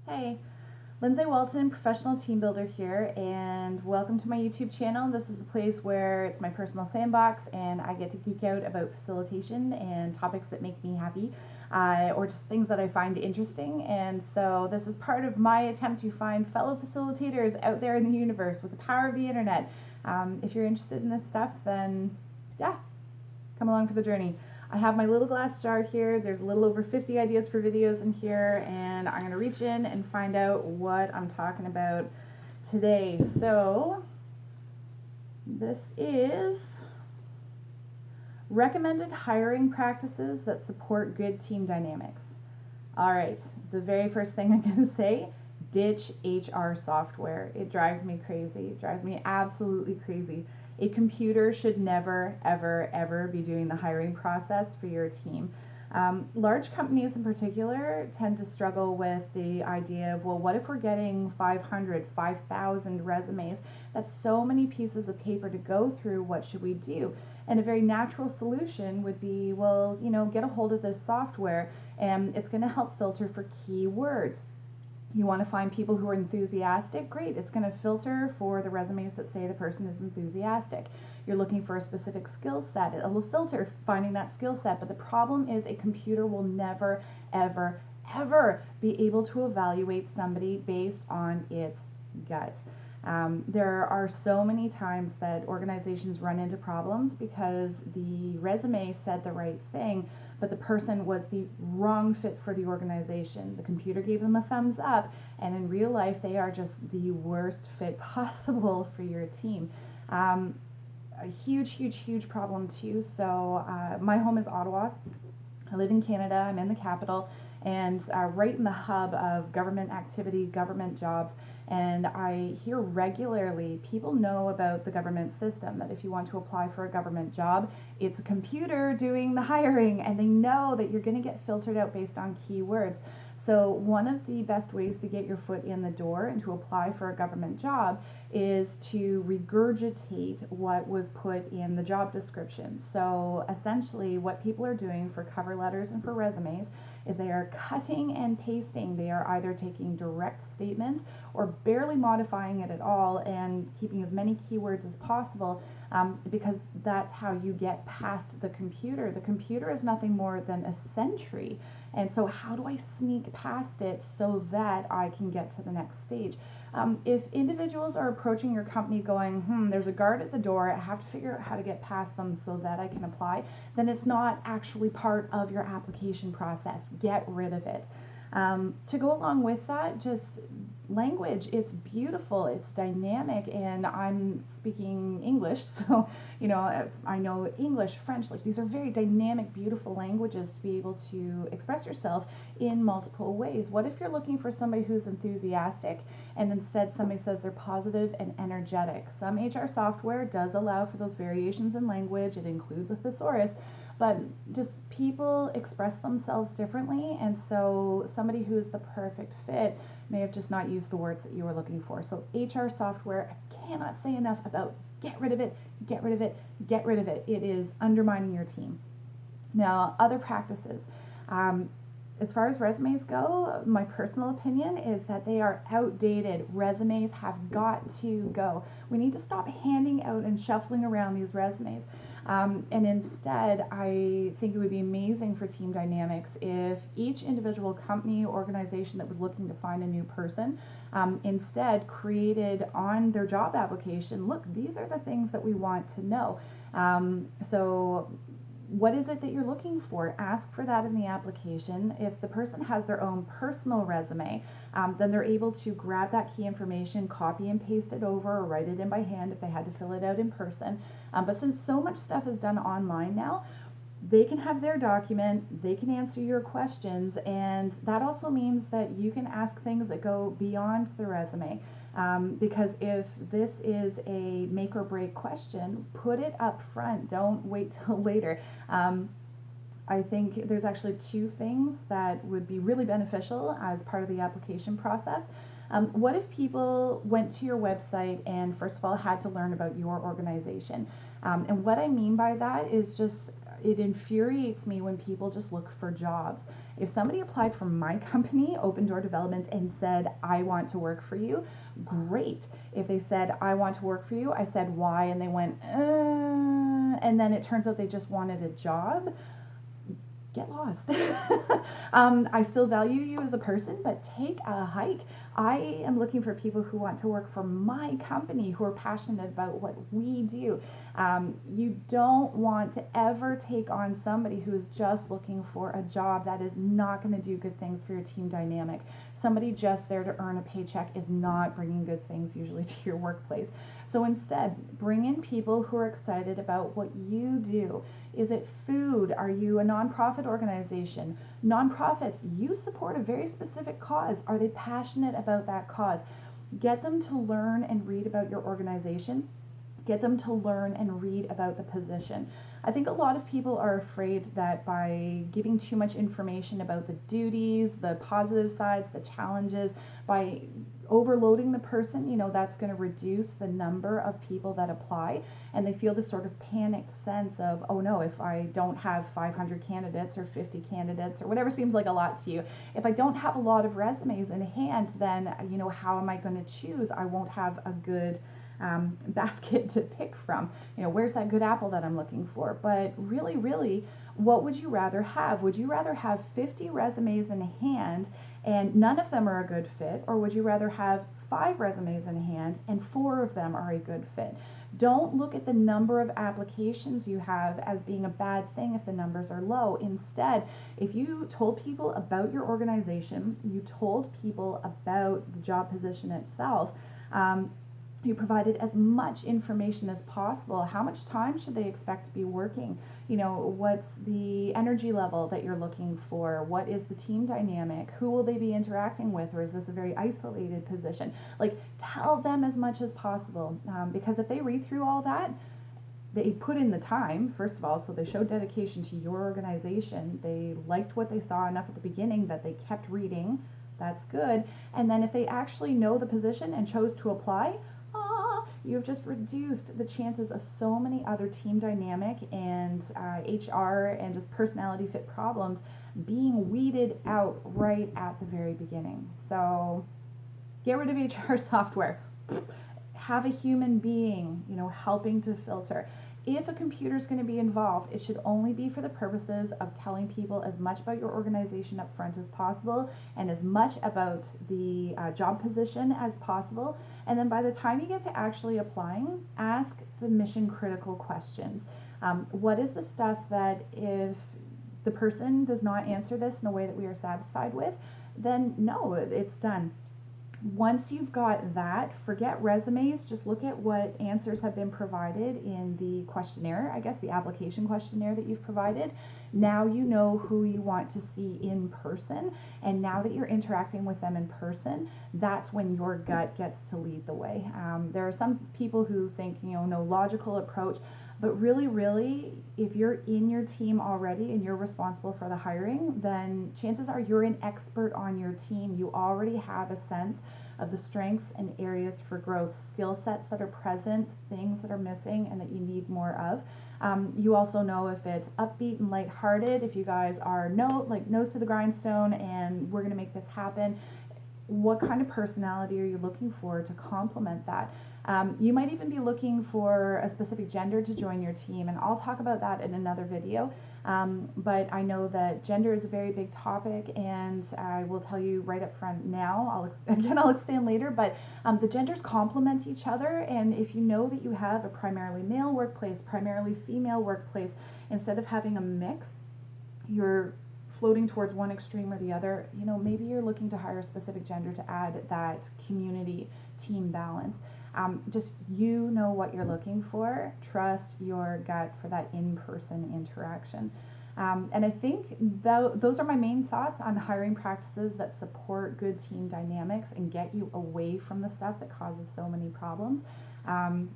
Hey, Lindsay Walton, professional team builder here, and welcome to my YouTube channel. This is the place where it's my personal sandbox and I get to geek out about facilitation and topics that make me happy, or just things that I find interesting. And so this is part of my attempt to find fellow facilitators out there in the universe with the power of the internet. If you're interested in this stuff, then yeah, come along for the journey. I have my little glass jar here. There's a little over 50 ideas for videos in here, and I'm going to reach in and find out what I'm talking about today. So this is recommended hiring practices that support good team dynamics. All right, the very first thing I'm going to say, ditch HR software. It drives me crazy. It drives me absolutely crazy. A computer should never, ever, ever be doing the hiring process for your team. Large companies in particular tend to struggle with the idea of, well, what if we're getting 500, 5,000 resumes? That's so many pieces of paper to go through. What should we do? And a very natural solution would be, well, get a hold of this software and it's going to help filter for keywords. You want to find people who are enthusiastic? Great, it's going to filter for the resumes that say the person is enthusiastic. You're looking for a specific skill set, it will filter finding that skill set, but the problem is a computer will never, ever, ever be able to evaluate somebody based on its gut. There are so many times that organizations run into problems because the resume said the right thing, but the person was the wrong fit for the organization. The computer gave them a thumbs up, and in real life, they are just the worst fit possible for your team. A huge, huge, huge problem too. So my home is Ottawa. I live in Canada. I'm in the capital, and right in the hub of government activity, government jobs. And I hear regularly people know about the government system, that if you want to apply for a government job, it's a computer doing the hiring, and they know that you're going to get filtered out based on keywords. So one of the best ways to get your foot in the door and to apply for a government job is to regurgitate what was put in the job description. So essentially what people are doing for cover letters and for resumes is they are cutting and pasting. They are either taking direct statements or barely modifying it at all and keeping as many keywords as possible, because that's how you get past the computer. The computer is nothing more than a sentry. And so how do I sneak past it so that I can get to the next stage? If individuals are approaching your company going, there's a guard at the door, I have to figure out how to get past them so that I can apply, then it's not actually part of your application process. Get rid of it. To go along with that, just language. It's beautiful, it's dynamic, and I'm speaking English, so I know English, French, like these are very dynamic, beautiful languages to be able to express yourself in multiple ways. What if you're looking for somebody who's enthusiastic and instead somebody says they're positive and energetic? Some HR software does allow for those variations in language. It includes a thesaurus, but just people express themselves differently, and so somebody who is the perfect fit may have just not used the words that you were looking for. So HR software, I cannot say enough about get rid of it, get rid of it, get rid of it. It is undermining your team. Now, other practices. As far as resumes go, my personal opinion is that they are outdated. Resumes have got to go. We need to stop handing out and shuffling around these resumes. And instead, I think it would be amazing for team dynamics if each individual company or organization that was looking to find a new person instead created on their job application, look, these are the things that we want to know. So what is it that you're looking for? Ask for that in the application. If the person has their own personal resume, then they're able to grab that key information, copy and paste it over, or write it in by hand if they had to fill it out in person. But since so much stuff is done online now, they can have their document, they can answer your questions, and that also means that you can ask things that go beyond the resume. Because if this is a make or break question, put it up front. Don't wait till later. I think there's actually two things that would be really beneficial as part of the application process. What if people went to your website and first of all had to learn about your organization? And what I mean by that is just it infuriates me when people just look for jobs. If somebody applied for my company, Open Door Development, and said, I want to work for you, great. If they said, I want to work for you, I said, why? And they went, and then it turns out they just wanted a job. Get lost. I still value you as a person, but take a hike. I am looking for people who want to work for my company, who are passionate about what we do. You don't want to ever take on somebody who is just looking for a job. That is not going to do good things for your team dynamic. Somebody just there to earn a paycheck is not bringing good things usually to your workplace. So instead, bring in people who are excited about what you do. Is it food? Are you a nonprofit organization? Nonprofits, you support a very specific cause. Are they passionate about that cause? Get them to learn and read about your organization. Get them to learn and read about the position. I think a lot of people are afraid that by giving too much information about the duties, the positive sides, the challenges, by overloading the person, that's going to reduce the number of people that apply. And they feel this sort of panicked sense of, oh no, if I don't have 500 candidates or 50 candidates or whatever seems like a lot to you, if I don't have a lot of resumes in hand, then, how am I going to choose? I won't have a good basket to pick from. Where's that good apple that I'm looking for? But really, what would you rather have? Would you rather have 50 resumes in hand and none of them are a good fit? Or would you rather have 5 resumes in hand and 4 of them are a good fit? Don't look at the number of applications you have as being a bad thing if the numbers are low. Instead, if you told people about your organization, you told people about the job position itself, you provided as much information as possible. How much time should they expect to be working? What's the energy level that you're looking for? What is the team dynamic? Who will they be interacting with? Or is this a very isolated position? Tell them as much as possible, because if they read through all that, they put in the time, first of all, so they showed dedication to your organization. They liked what they saw enough at the beginning that they kept reading. That's good. And then if they actually know the position and chose to apply, you've just reduced the chances of so many other team dynamic and HR and just personality fit problems being weeded out right at the very beginning. So get rid of HR software. Have a human being, helping to filter. If a computer is going to be involved, it should only be for the purposes of telling people as much about your organization up front as possible and as much about the job position as possible. And then by the time you get to actually applying, ask the mission critical questions. What is the stuff that if the person does not answer this in a way that we are satisfied with, then no, it's done. Once you've got that, forget resumes, just look at what answers have been provided in the questionnaire, the application questionnaire that you've provided. Now you know who you want to see in person, and now that you're interacting with them in person, that's when your gut gets to lead the way. There are some people who think, no logical approach, but really, if you're in your team already and you're responsible for the hiring, then chances are you're an expert on your team. You already have a sense of the strengths and areas for growth, skill sets that are present, things that are missing and that you need more of. You also know if it's upbeat and lighthearted, if you guys are nose to the grindstone and we're going to make this happen. What kind of personality are you looking for to complement that? You might even be looking for a specific gender to join your team, and I'll talk about that in another video. But I know that gender is a very big topic, and I will tell you right up front now. I'll expand later, but the genders complement each other, and if you know that you have a primarily male workplace, primarily female workplace, instead of having a mix, you're floating towards one extreme or the other, maybe you're looking to hire a specific gender to add that community team balance. Just know what you're looking for. Trust your gut for that in-person interaction. And I think those are my main thoughts on hiring practices that support good team dynamics and get you away from the stuff that causes so many problems.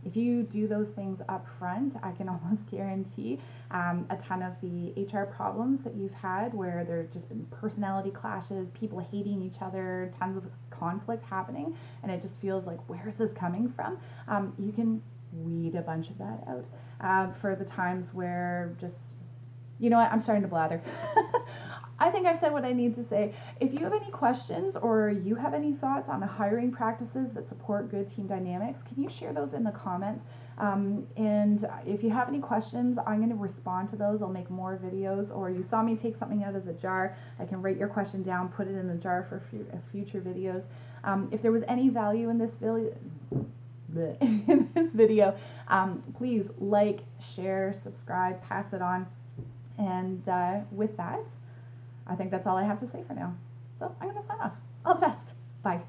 If you do those things up front, I can almost guarantee a ton of the HR problems that you've had where there have just been personality clashes, people hating each other, tons of conflict happening, and it just feels like, where is this coming from? You can weed a bunch of that out for the times where just You know what? I'm starting to blather. I think I've said what I need to say. If you have any questions or you have any thoughts on the hiring practices that support good team dynamics, can you share those in the comments? And if you have any questions, I'm going to respond to those. I'll make more videos, or you saw me take something out of the jar, I can write your question down, put it in the jar for future videos. If there was any value in this video, please like, share, subscribe, pass it on. And with that, I think that's all I have to say for now. So I'm going to sign off. All the best. Bye.